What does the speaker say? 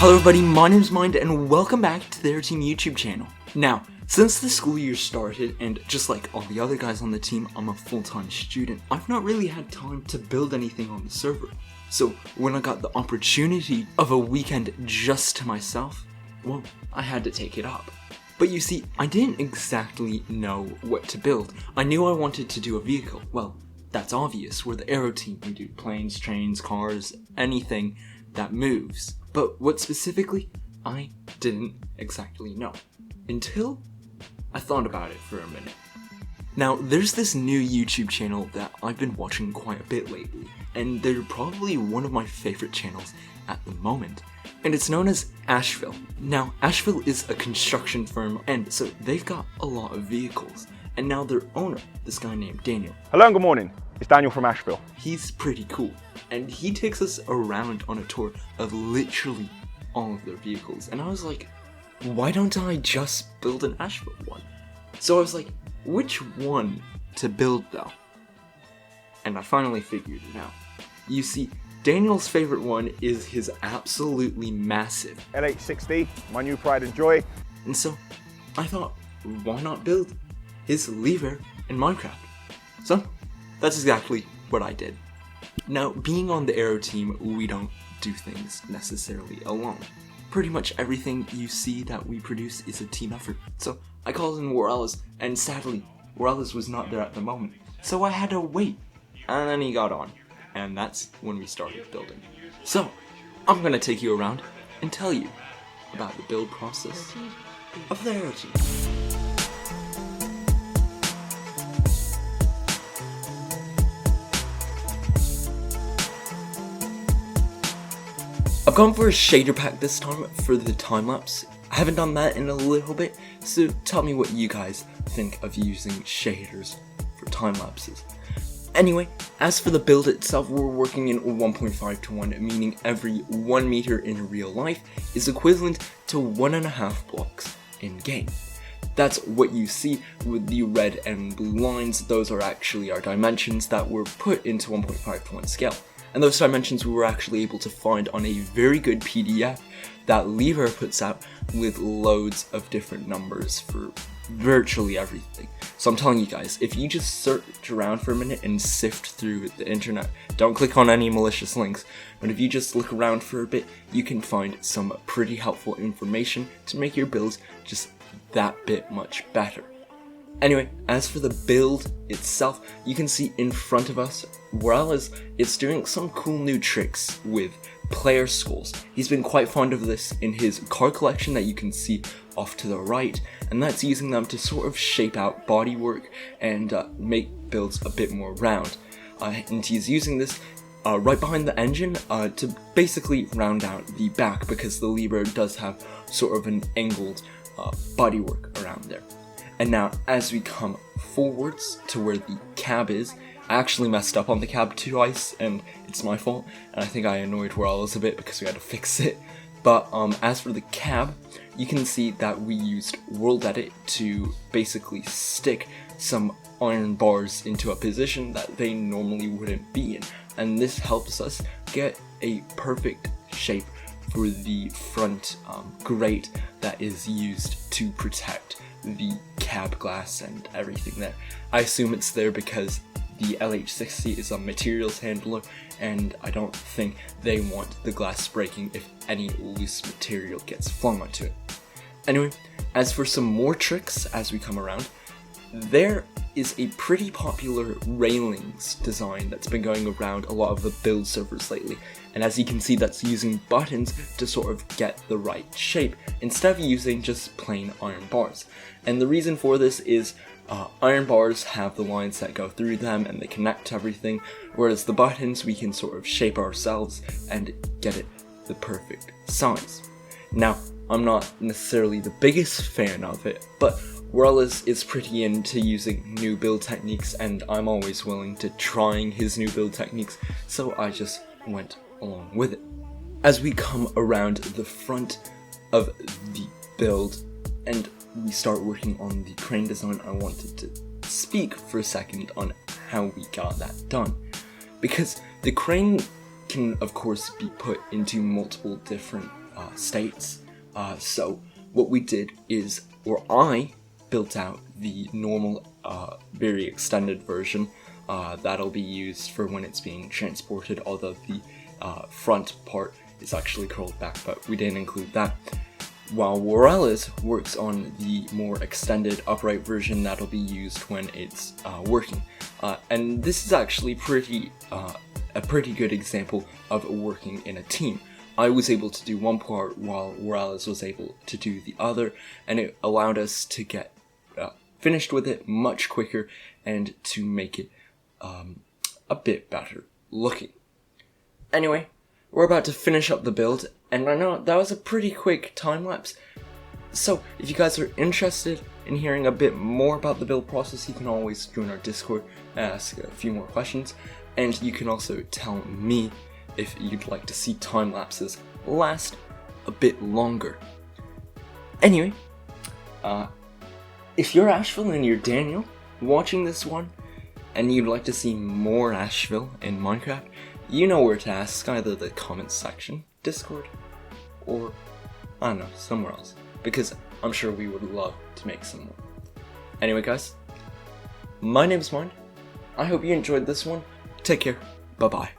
Hello everybody, my name's Mind and welcome back to the Aeroteam YouTube channel. Now, since the school year started, and just like all the other guys on the team, I'm a full-time student, I've not really had time to build anything on the server. So when I got the opportunity of a weekend just to myself, well, I had to take it up. But you see, I didn't exactly know what to build. I knew I wanted to do a vehicle. Well, that's obvious. We're the Aeroteam. We do planes, trains, cars, anything that moves. But what specifically, I didn't exactly know. Until I thought about it for a minute. Now, there's this new YouTube channel that I've been watching quite a bit lately, and they're probably one of my favorite channels at the moment. And it's known as Ashville. Now, Ashville is a construction firm, and so they've got a lot of vehicles. And now their owner, this guy named Daniel. Hello and good morning. It's Daniel from Ashville. He's pretty cool, and he takes us around on a tour of literally all of their vehicles. And I was like, why don't I just build an Ashville one? So I was like, which one to build though? And I finally figured it out. You see, Daniel's favorite one is his absolutely massive LH60, my new pride and joy. And so I thought, why not build his lever in Minecraft? So that's exactly what I did. Now, being on the Aeroteam, we don't do things necessarily alone. Pretty much everything you see that we produce is a team effort. So I called in Railings, and sadly, Railings was not there at the moment. So I had to wait, and then he got on. And that's when we started building. So, I'm gonna take you around and tell you about the build process of the Aeroteam. I've gone for a shader pack this time for the time-lapse. I haven't done that in a little bit, so tell me what you guys think of using shaders for time-lapses. Anyway, as for the build itself, we're working in 1.5:1, meaning every 1 meter in real life is equivalent to 1.5 blocks in game. That's what you see with the red and blue lines. Those are actually our dimensions that were put into 1.5:1 scale. And those dimensions we were actually able to find on a very good PDF that Lever puts out with loads of different numbers for virtually everything. So I'm telling you guys, if you just search around for a minute and sift through the internet, don't click on any malicious links, but if you just look around for a bit, you can find some pretty helpful information to make your builds just that bit much better. Anyway, as for the build itself, you can see in front of us, Railings is doing some cool new tricks with player skulls. He's been quite fond of this in his car collection that you can see off to the right, and that's using them to sort of shape out bodywork and make builds a bit more round. And he's using this right behind the engine to basically round out the back, because the lever does have sort of an angled bodywork around there. And now, as we come forwards to where the cab is, I actually messed up on the cab twice, and it's my fault, and I think I annoyed Railings a bit because we had to fix it. But as for the cab, you can see that we used World Edit to basically stick some iron bars into a position that they normally wouldn't be in, and this helps us get a perfect shape for the front grate that is used to protect the cab glass and everything there. I assume it's there because the LH60 is a materials handler, and I don't think they want the glass breaking if any loose material gets flung onto it. Anyway, as for some more tricks as we come around, there is a pretty popular Railings design that's been going around a lot of the build servers lately, and as you can see, that's using buttons to sort of get the right shape instead of using just plain iron bars. And the reason for this is iron bars have the lines that go through them and they connect to everything, whereas the buttons we can sort of shape ourselves and get it the perfect size. Now, I'm not necessarily the biggest fan of it, but Railings is pretty into using new build techniques, and I'm always willing to trying his new build techniques, so I just went along with it. As we come around the front of the build and we start working on the crane design, I wanted to speak for a second on how we got that done. Because the crane can of course be put into multiple different states. So what we did is, or I built out the normal, very extended version that'll be used for when it's being transported, although the front part is actually curled back, but we didn't include that. While Railings works on the more extended upright version that'll be used when it's working. And this is actually a pretty good example of working in a team. I was able to do one part while Railings was able to do the other, and it allowed us to get finished with it much quicker and to make it a bit better looking. Anyway, we're about to finish up the build, and I know that was a pretty quick time lapse. So if you guys are interested in hearing a bit more about the build process, you can always join our Discord and ask a few more questions, and you can also tell me if you'd like to see time lapses last a bit longer. Anyway, if you're Ashville and you're Daniel watching this one, and you'd like to see more Ashville in Minecraft, you know where to ask, either the comments section, Discord, or, I don't know, somewhere else, because I'm sure we would love to make some more. Anyway guys, my name's Mind. I hope you enjoyed this one. Take care. Bye-bye.